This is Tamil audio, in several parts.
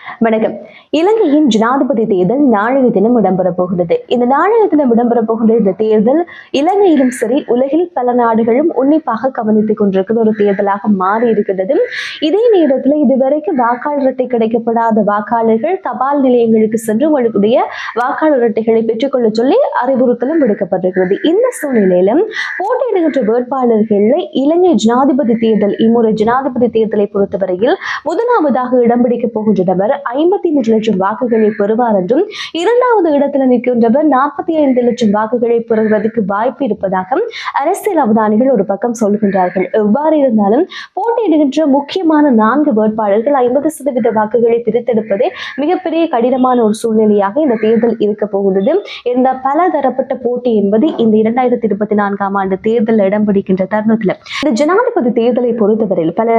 வணக்கம். இலங்கையின் ஜனாதிபதி தேர்தல் நாளைய தினம் இடம்பெறப் போகிறது. இந்த நாளைய தினம் இடம்பெறப் போகின்ற இந்த தேர்தல் இலங்கையிலும் சரி உலகில் பல நாடுகளும் உன்னிப்பாக கவனித்துக் கொண்டிருக்கிற ஒரு தேர்தலாக மாறி இருக்கிறது. இதே நேரத்தில் இதுவரைக்கும் வாக்காளர் அட்டை கிடைக்கப்படாத வாக்காளர்கள் தபால் நிலையங்களுக்கு சென்று உங்களுடைய வாக்காளர் அட்டைகளை பெற்றுக்கொள்ள சொல்லி அறிவுறுத்தலும் விடுக்கப்பட்டிருக்கிறது. இந்த சூழ்நிலையிலும் போட்டியிடுகின்ற வேட்பாளர்களை இலங்கை ஜனாதிபதி தேர்தல் இம்முறை ஜனாதிபதி தேர்தலை பொறுத்தவரையில் முதலாவதாக இடம் பிடிக்கப் போகின்ற நபர் 53 லட்சம் வாக்குகளை பெறுவார் என்றும் இரண்டாவது இடத்தில் நிற்கின்றவர் 45 லட்சம் வாக்குகளை பெறுவதற்கு வாய்ப்பு இருப்பதாக அரசியல் அவதானிகள் ஒரு பக்கம் சொல்கின்றார்கள். எவ்வாறு இருந்தாலும் போட்டியிடுகின்ற முக்கியமான 4 வேட்பாளர்கள் 50% வாக்குகளை பிரித்தெடுப்பதே மிகப்பெரிய கடினமான ஒரு சூழ்நிலையாக இந்த தேர்தல் இருக்க போகிறது. இந்த பல தரப்பட்ட போட்டி என்பது இந்த 2024ஆம் ஆண்டு தேர்தல் இடம் பிடிக்கின்ற தருணத்தில் இந்த ஜனாதிபதி தேர்தலை பொறுத்தவரையில் பல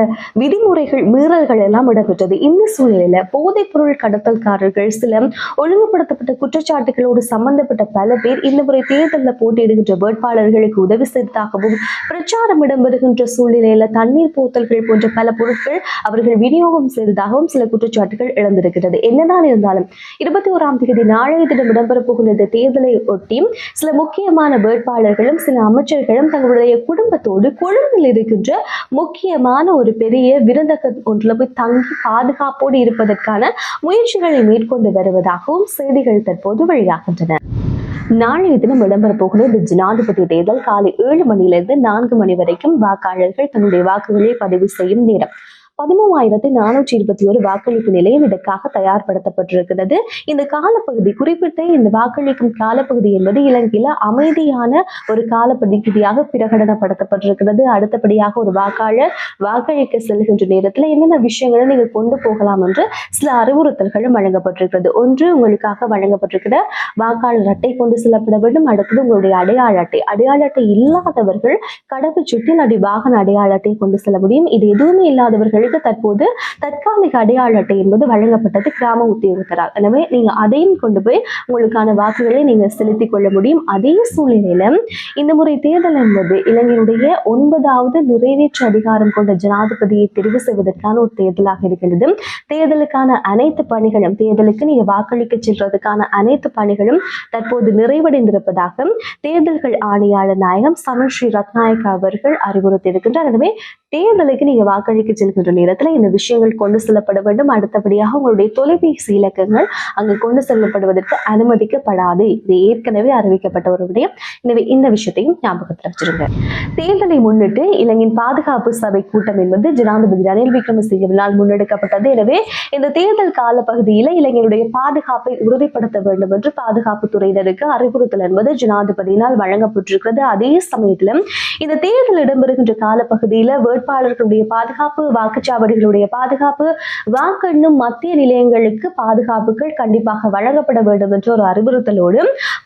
விதிமுறைகள் மீறல்கள் எல்லாம் இடம்பெற்றது. இந்த சூழ்நிலையில போதைப் பொருள் கடத்தல்காரர்கள் சில ஒழுங்குபடுத்தப்பட்ட குற்றச்சாட்டுகளோடு சம்பந்தப்பட்ட பல பேர் இந்த முறை தேர்தலில் போட்டியிடுகின்ற வேட்பாளர்களுக்கு உதவி செய்ததாகவும் பிரச்சாரம் இடம்பெறுகின்ற சூழ்நிலையில தண்ணீர் போத்தல்கள் போன்ற பல பொருட்கள் அவர்கள் விநியோகம் செய்ததாகவும் சில குற்றச்சாட்டுகள் இழந்திருக்கிறது. என்னதான் இருந்தாலும் 21ஆம் தேதி நாளைய தினம் இடம்பெறப் போகின்ற இந்த தேர்தலை ஒட்டி சில முக்கியமான வேட்பாளர்களும் சில அமைச்சர்களும் தங்களுடைய குடும்பத்தோடு கொழும்பில் இருக்கின்ற முக்கியமான ஒரு பெரிய விருந்தகம் ஒன்றில் போய் தங்கி பாதுகாப்போடு இருப்பதற்கான முயற்சிகளை மேற்கொண்டு வருவதாகவும் செய்திகள் தற்போது வெளியாகின்றன. நாளைய தினம் இடம்பெறப் போகிற இந்த ஜனாதிபதி தேர்தல் காலை 7 மணியிலிருந்து 4 மணி வரைக்கும் வாக்காளர்கள் தன்னுடைய வாக்குகளை பதிவு செய்யும் நேரம். 13,421 வாக்களிப்பு நிலையம் இதற்காக தயார்படுத்தப்பட்டிருக்கிறது. இந்த காலப்பகுதி குறிப்பிட்ட இந்த வாக்களிக்கும் காலப்பகுதி என்பது இலங்கையில அமைதியான ஒரு காலப்பகுதியாக பிரகடனப்படுத்தப்பட்டிருக்கிறது. அடுத்தபடியாக ஒரு வாக்காளர் வாக்களிக்க செல்கின்ற நேரத்தில் என்னென்ன விஷயங்களை நீங்க கொண்டு போகலாம் என்று சில அறிவுறுத்தல்களும் வழங்கப்பட்டிருக்கிறது. ஒன்று, உங்களுக்காக வழங்கப்பட்டிருக்கிற வாக்காளர் அட்டை கொண்டு செல்லப்பட வேண்டும். அடுத்தது உங்களுடைய அடையாள அட்டை. அடையாள அட்டை இல்லாதவர்கள் கடவுச்சீட்டு அல்லது வாகன அடையாள அட்டையை கொண்டு செல்ல முடியும். இது எதுவுமே இல்லாதவர்கள் தற்போது தற்காலிக அடையாள அட்டை என்பது வழங்கப்பட்டது கிராம உத்தியோகத்தரால். எனவே நீங்க அதையும் கொண்டு போய் உங்களுக்கான வாக்குகளை நீங்க செலுத்திக் கொள்ள முடியும். அதே சூழ்நிலையில இந்த முறை தேர்தல் என்பது இலங்கையுடைய 9வது நிறைவேற்று அதிகாரம் கொண்ட ஜனாதிபதியை தெரிவு செய்வதற்கான ஒரு தேர்தலாக இருக்கின்றது. தேர்தலுக்கான அனைத்து பணிகளும் தேர்தலுக்கு நீங்க வாக்களிக்க செல்வதற்கான அனைத்து பணிகளும் தற்போது நிறைவடைந்திருப்பதாக தேர்தல்கள் ஆணையாளர் நாயகம் சமன் ஸ்ரீ ரத்நாயக் அவர்கள் அறிவுறுத்தியிருக்கின்றார். எனவே தேர்தலுக்கு நீங்க வாக்களிக்க செல்கின்ற நேரத்தில் இந்த விஷயங்கள் கொண்டு செல்லப்பட வேண்டும். அடுத்தபடியாக உங்களுடைய தொலைபேசி இலக்கங்கள் அங்கு கொண்டு செல்லப்படுவதற்கு அனுமதிக்கப்படாது. இது ஏற்கனவே அறிவிக்கப்பட்ட ஒரு விடயம். எனவே இந்த விஷயத்தையும் ஞாபகத்தில் வச்சிருங்க. தேர்தலை முன்னிட்டு இலங்கையின் பாதுகாப்பு சபை கூட்டம் என்பது ஜனாதிபதி ரணில் விக்ரமசிங்கவினால் முன்னெடுக்கப்பட்டது. எனவே இந்த தேர்தல் கால பகுதியில் இலங்கையினுடைய பாதுகாப்பை உறுதிப்படுத்த வேண்டும் என்று பாதுகாப்பு துறையினருக்கு அறிவுறுத்தல் என்பது ஜனாதிபதியினால் வழங்கப்பட்டிருக்கிறது. அதே சமயத்தில் இந்த தேர்தல் இடம்பெறுகின்ற காலப்பகுதியில் வேட்பாளர்களுடைய பாதுகாப்பு, வாக்குச்சாவடிகளுடைய பாதுகாப்பு, வாக்கெண்ணும் மத்திய நிலையங்களுக்கு பாதுகாப்புகள் கண்டிப்பாக வழங்கப்பட வேண்டும் என்ற ஒரு அறிவுறுத்தலோடு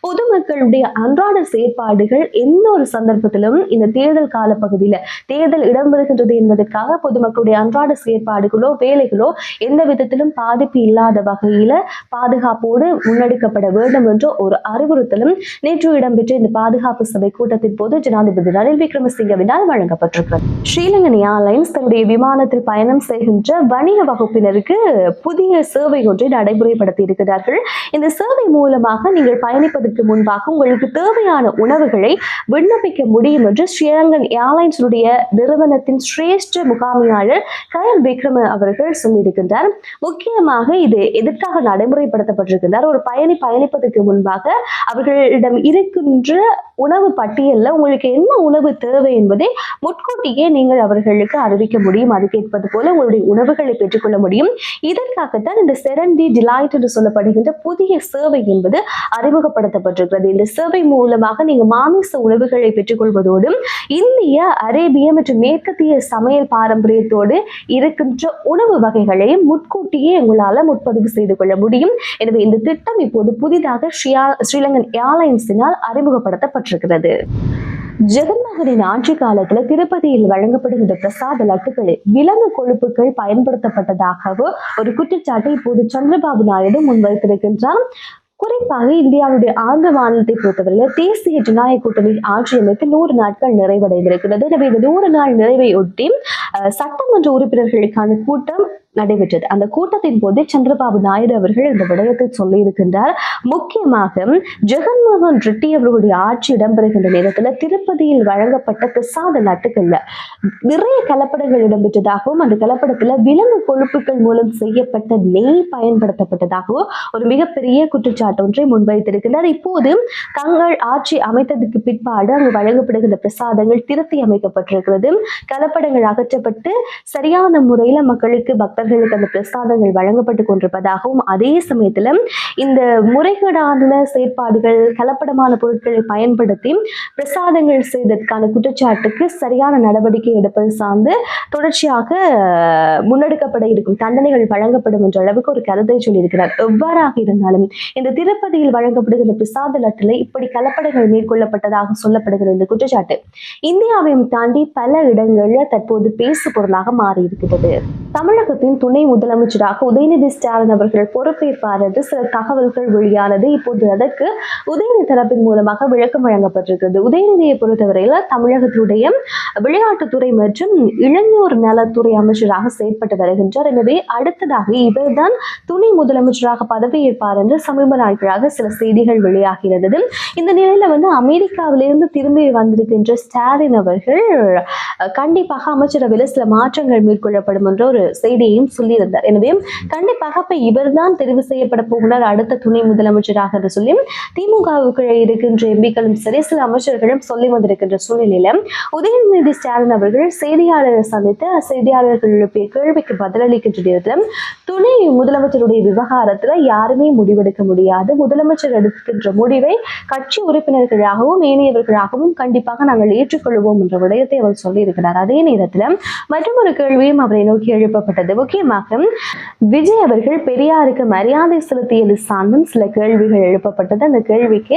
பொதுமக்களுடைய அன்றாட செயற்பாடுகள் எந்த ஒரு சந்தர்ப்பத்திலும் இந்த தேர்தல் கால பகுதியில தேர்தல் இடம்பெறுகின்றது என்பதற்காக பொதுமக்களுடைய அன்றாட செயற்பாடுகளோ வேலைகளோ எந்த விதத்திலும் பாதிப்பு இல்லாத வகையில பாதுகாப்போடு முன்னெடுக்கப்பட வேண்டும் என்ற ஒரு அறிவுறுத்தலும் நேற்று இடம்பெற்ற இந்த பாதுகாப்பு சபை கூட்டத்தின் போது ஜனாதிபதி ரணில் விக்ரமசிங்கவினால் வழங்கப்பட்டிருக்கிறது. ஸ்ரீலங்கன் ஏர்லைன்ஸ் தன்னுடைய விமானத்தில் பயணம் செய்கின்ற வணிக வகுப்பினருக்கு புதிய சேவை ஒன்றை நடைமுறைப்படுத்தி இருக்கிறார்கள். இந்த சேவை மூலமாக நீங்கள் பயணிப்பதற்கு முன்பாக உங்களுக்கு தேவையான உணவுகளை விண்ணப்பிக்க முடியும் என்று ஸ்ரீலங்கன் ஏர்லைன்ஸுடைய நிறுவனத்தின் சிரேஷ்ட முகாமையாளர் கயல் விக்ரம அவர்கள் சொல்லியிருக்கின்றார். முக்கியமாக இது எதற்காக நடைமுறைப்படுத்தப்பட்டிருக்கின்றார், ஒரு பயணி பயணிப்பதற்கு முன்பாக அவர்களிடம் இருக்கின்ற உணவு பட்டியலில் உங்களுக்கு என்ன உணவு தேவை என்பதை முன்கூட்டியே நீங்கள் அவர்களுக்கு அறிவிக்க முடியும். அது கேட்பது போல உங்களுடைய உணவுகளை பெற்றுக்கொள்ள முடியும். இதற்காகத்தான் இந்த செரண்டி டிலைட் என்று சொல்லப்படுகின்ற புதிய சேவை என்பது அறிமுகப்படுத்தப்பட்டிருக்கிறது. இந்த சேவை மூலமாக நீங்க மாமிச உணவுகளை பெற்றுக்கொள்வதோடு இந்திய, அரேபிய மற்றும் மேற்கத்திய சமையல் பாரம்பரியத்தோடு இருக்கின்ற உணவு வகைகளை முன்கூட்டியே உங்களால முன்பதிவு செய்து கொள்ள முடியும். எனவே இந்த திட்டம் இப்போது புதிதாக ஸ்ரீலங்கன் ஏர்லைன்ஸினால் அறிமுகப்படுத்தப்பட்டிருக்கிறது. ஜெகன்மோகனின் ஆட்சி காலத்துல திருப்பதியில் வழங்கப்படுகின்ற பிரசாத லட்டுகளில் விலங்கு கொழுப்புகள் பயன்படுத்தப்பட்டதாக ஒரு குற்றச்சாட்டை இப்போது சந்திரபாபு நாயுடு முன்வைத்திருக்கின்றார். குறிப்பாக இந்தியாவுடைய ஆந்திர மாநிலத்தை பொறுத்தவரையில் தேசிய ஜனநாயக கூட்டணி ஆட்சி அமைத்து 100 நாட்கள் நிறைவடைந்திருக்கிறது. எனவே இந்த 100 நாள் நிறைவை ஒட்டி சட்டமன்ற உறுப்பினர்களுக்கான கூட்டம் நடைபெற்றது. அந்த கூட்டத்தின் போது சந்திரபாபு நாயுடு அவர்கள் இந்த விடயத்தை சொல்லி இருக்கின்றார். முக்கியமாக ஜெகன்மோகன் ரெட்டி அவர்களுடைய ஆட்சி இடம்பெறுகின்ற நேரத்தில் திருப்பதியில் வழங்கப்பட்ட பிரசாத லட்டுகள்ல நிறைய கலப்படங்கள் இடம்பெற்றதாகவும் அந்த கலப்படத்துல விலங்கு கொழுப்புகள் மூலம் செய்யப்பட்ட நெய் பயன்படுத்தப்பட்டதாகவும் ஒரு மிகப்பெரிய குற்றச்சாட்டு ஒன்றை முன்வைத்திருக்கிறார். இப்போது தங்கள் ஆட்சி அமைத்ததுக்கு பிற்பாடு அங்கு வழங்கப்படுகின்ற பிரசாதங்கள் திருத்தி அமைக்கப்பட்டிருக்கிறது. கலப்படங்கள் அகற்றப்பட்டு சரியான முறையில மக்களுக்கு பக்தர்களுக்கு அந்த பிரசாதங்கள் வழங்கப்பட்டு கொண்டிருப்பதாகவும் அதே சமயத்துல இந்த முறைகேடான செயற்பாடுகள் கலப்படமான பொருட்களை பயன்படுத்தி பிரசாதங்கள் செய்ததற்கான குற்றச்சாட்டுக்கு சரியான நடவடிக்கை எடுப்பது சார்ந்து தொடர்ச்சியாக முன்னெடுக்கப்பட இருக்கும் தண்டனைகள் வழங்கப்படும் என்ற அளவுக்கு ஒரு கருத்தை சொல்லியிருக்கிறார். எவ்வாறாக இருந்தாலும் இந்த திருப்பதியில் வழங்கப்படுகிற பிரசாத லட்டில் இப்படி கலப்படங்கள் மேற்கொள்ளப்பட்டதாக சொல்லப்படுகிற இந்த குற்றச்சாட்டு இந்தியாவையும் தாண்டி பல இடங்களில் தற்போது பேசு பொருளாக மாறி இருக்கிறது. தமிழகத்தின் துணை முதலமைச்சராக உதயநிதி ஸ்டாலின் அவர்கள் பொறுப்பேற்பார் என்று சில தகவல்கள் வெளியானது. இப்போது அதற்கு உதயநிதி தரப்பின் மூலமாக விளக்கம் வழங்கப்பட்டிருக்கிறது. உதயநிதியை பொறுத்தவரையில் தமிழகத்துடைய விளையாட்டுத்துறை மற்றும் இளைஞர் நலத்துறை அமைச்சராக செயற்பட்டு வருகின்றார். எனவே அடுத்ததாக இவர்தான் துணை முதலமைச்சராக பதவியேற்பார் என்று சமீப நாட்களாக சில செய்திகள் வெளியாகிறது. இந்த நிலையில அமெரிக்காவிலிருந்து திரும்பி வந்திருக்கின்ற ஸ்டாலின் அவர்கள் கண்டிப்பாக அமைச்சரவையில் சில மாற்றங்கள் மேற்கொள்ளப்படும் என்ற ஒரு செய்தியையும் சொல்லியிருந்தார். எனவே கண்டிப்பாக இப்ப இவர்தான் தெரிவு செய்யப்பட போகிறார் அடுத்த துணை முதலமைச்சராக என்று சொல்லி திமுகவுக்கு இருக்கின்ற எம்பிக்களும் சரி சில அமைச்சர்களும் சொல்லி வந்திருக்கின்ற சூழ்நிலையில உதயநிதி ஸ்டாலின் அவர்கள் செய்தியாளரை சந்தித்து செய்தியாளர்களுடைய கேள்விக்கு பதிலளிக்கின்ற நேரத்தில் துணை முதலமைச்சருடைய விவகாரத்துல யாருமே முடிவெடுக்க முடியாது, முதலமைச்சர் எடுக்கின்ற முடிவை கட்சி உறுப்பினர்களாகவும் ஏனையவர்களாகவும் கண்டிப்பாக நாங்கள் ஏற்றுக்கொள்வோம் என்ற விடயத்தை அவர் சொல்லியிருக்கிறார். அதே நேரத்தில் மற்றொரு கேள்வியும் அவரை நோக்கி எழுப்பப்பட்டது. முக்கியமாக விஜய் அவர்கள் பெரியாருக்கு மரியாதை செலுத்தியது சார்ந்தும் சில கேள்விகள் எழுப்பப்பட்டது. அந்த கேள்விக்கு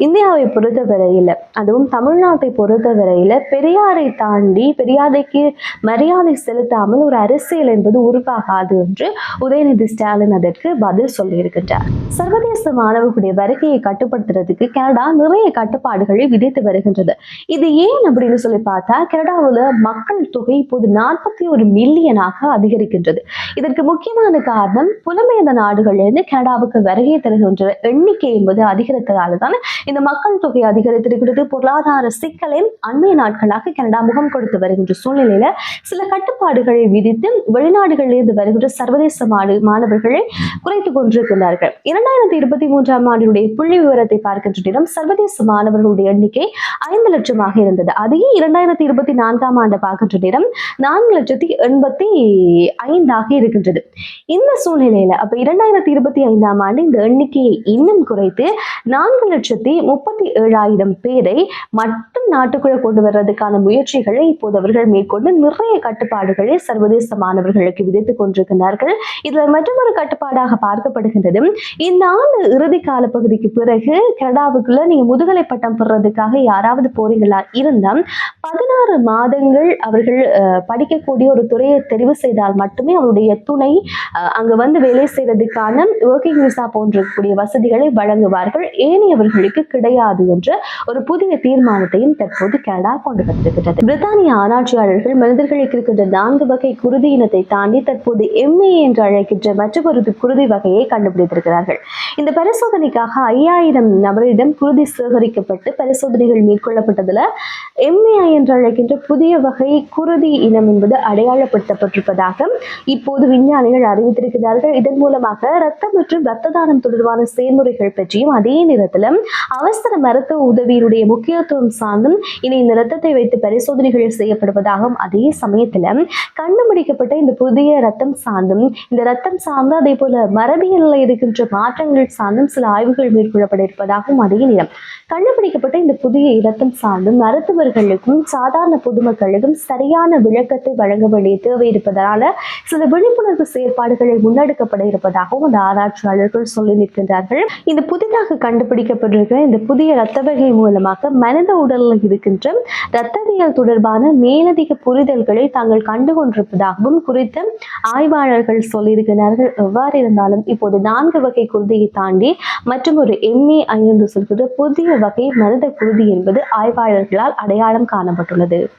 இந்தியாவை பொறுத்தவரையில அதுவும் தமிழ்நாட்டை பொறுத்தவரையில பெரியாரை தாண்டி பெரியாரைக்கு மரியாதை செலுத்தாமல் ஒரு அரசியல் என்பது உருவாகாது என்று உதயநிதி ஸ்டாலின் அதற்கு பதில் சொல்லியிருக்கின்றார். சர்வதேச மாணவர்களுடைய வருகையை கட்டுப்படுத்துறதுக்கு கனடா நிறைய கட்டுப்பாடுகளை விதித்து வருகின்றது. இது ஏன் அப்படின்னு சொல்லி பார்த்தா கனடாவில் மக்கள் தொகை இப்போது 41 மில்லியனாக அதிகரிக்கின்றது. இதற்கு முக்கியமான காரணம் புலம்பெயர்ந்த நாடுகளிலிருந்து கனடாவுக்கு வருகை தருகின்ற எண்ணிக்கை என்பது அதிகரித்ததால தான் இந்த மக்கள் தொகை அதிகரித்திருக்கிறது. பொருளாதார சிக்கலை அண்மைய நாட்களாக கனடா முகம் கொடுத்து வருகின்ற சூழ்நிலையில சில கட்டுப்பாடுகளை விதித்து வெளிநாடுகளிலிருந்து வருகின்ற சர்வதேச மாணவர்களை குறைத்துக் கொண்டிருக்கிறார்கள். 2023ஆம் ஆண்டினுடைய புள்ளி விவரத்தை பார்க்கின்ற நேரம் சர்வதேச மாணவர்களுடைய எண்ணிக்கை 5 லட்சமாக இருந்தது. அதையே 2024ஆம் ஆண்டு பார்க்கின்ற நேரம் 4,85,000 இருக்கின்றது. இந்த சூழ்நிலையில அப்ப 2025ஆம் ஆண்டு இந்த எண்ணிக்கையை இன்னும் குறைத்து 4,37,000 பேரை மட்டும் நாட்டுக்குள்ள கொண்டு வர்றதுக்கான முயற்சிகளை இப்போது அவர்கள் மேற்கொண்டு நிறைய கட்டுப்பாடுகளை சர்வதேச மாணவர்களுக்கு விதித்துக் கொண்டிருக்கிறார்கள். இதுல மற்றொரு கட்டுப்பாடாக பார்க்கப்படுகின்றது, இந்த ஆண்டு இறுதி கால பகுதிக்கு பிறகு கனடாவுக்குள்ள நீங்க முதுகலை பட்டம் பெறதுக்காக யாராவது போறீங்களா இருந்தால் 16 மாதங்கள் அவர்கள் படிக்கக்கூடிய ஒரு துறையை தெரிவு செய்தால் மட்டுமே அவருடைய துணை அங்க வேலை செய்யறதுக்கான ஒர்க்கிங் விசா போன்ற வசதிகளை வழங்குவார்கள், ஏனையவர்களுக்கு கிடையாது என்ற ஒரு புதிய தீர்மானத்தையும் தற்போது கனடா கொண்டு வந்திருக்கிறது. பிரித்தானிய ஆராய்ச்சியாளர்கள் மனிதர்களுக்கு இருக்கின்ற 4 வகை குருதி இனத்தை தாண்டி தற்போது MA என்று அழைக்கின்ற மற்றொரு குருதி வகையை கண்டுபிடித்திருக்கிறார்கள். இந்த பரிசோதனைக்காக 5000 நபரிடம் குருதி சேகரிக்கப்பட்டு பரிசோதனைகள் மேற்கொள்ளப்பட்டதுல MAI என்று அழைக்கின்ற புதிய வகை குருதி இனம் என்பது அடையாளப்படுத்தப்பட்டிருப்பதாக இப்போது விஞ்ஞானிகள் அறிவித்திருக்கிறார்கள். இதன் மூலமாக ரத்தம் மற்றும் ரத்த தானம் தொடர்பான செயல்முறைகள் பற்றியும் அதே நேரத்தில் அவசர மருத்துவ உதவியினுடைய முக்கியத்துவம் சார்ந்தும் இனி இந்த ரத்தத்தை வைத்து பரிசோதனைகள் செய்யப்படுவதாகவும் அதே சமயத்தில் கண்டுபிடிக்கப்பட்ட இந்த புதிய ரத்தம் சார்ந்தும் இந்த ரத்தம் சார்ந்து அதே போல மரபியலில் இருக்கின்ற மாற்றங்கள் சார்ந்தும் சில ஆய்வுகள் மேற்கொள்ளப்பட இருப்பதாகவும் அதே நேரம் கண்டுபிடிக்கப்பட்ட இந்த புதிய இரத்தம் சார்ந்தும் மருத்துவர்களுக்கும் சாதாரண பொதுமக்களுக்கும் சரியான விளக்கத்தை வழங்க வேண்டிய தேவை இருப்பதனால சில விழிப்புணர்வு செயற்பாடுகளை முன்னெடுக்கப்பட இருப்பதாகவும் அந்த ஆராய்ச்சியாளர்கள் சொல்லி நிற்கின்றார்கள். இந்த புதிதாக கண்டுபிடிக்கப்பட்டிருக்கிற இந்த புதிய இரத்த வகை மூலமாக மனித உடலில் இருக்கின்ற இரத்தவியல் தொடர்பான மேலதிக புரிதல்களை தாங்கள் கண்டுகொண்டிருப்பதாகவும் குறித்த ஆய்வாளர்கள் சொல்லியிருக்கிறார்கள். எவ்வாறு இருந்தாலும் இப்போது 4 வகை குருதியை தாண்டி மற்றும் ஒரு MAI என்று சொல்கிற புதிய வகை மனித குருதி என்பது ஆய்வாளர்களால் அடையாளம் காணப்பட்டுள்ளது.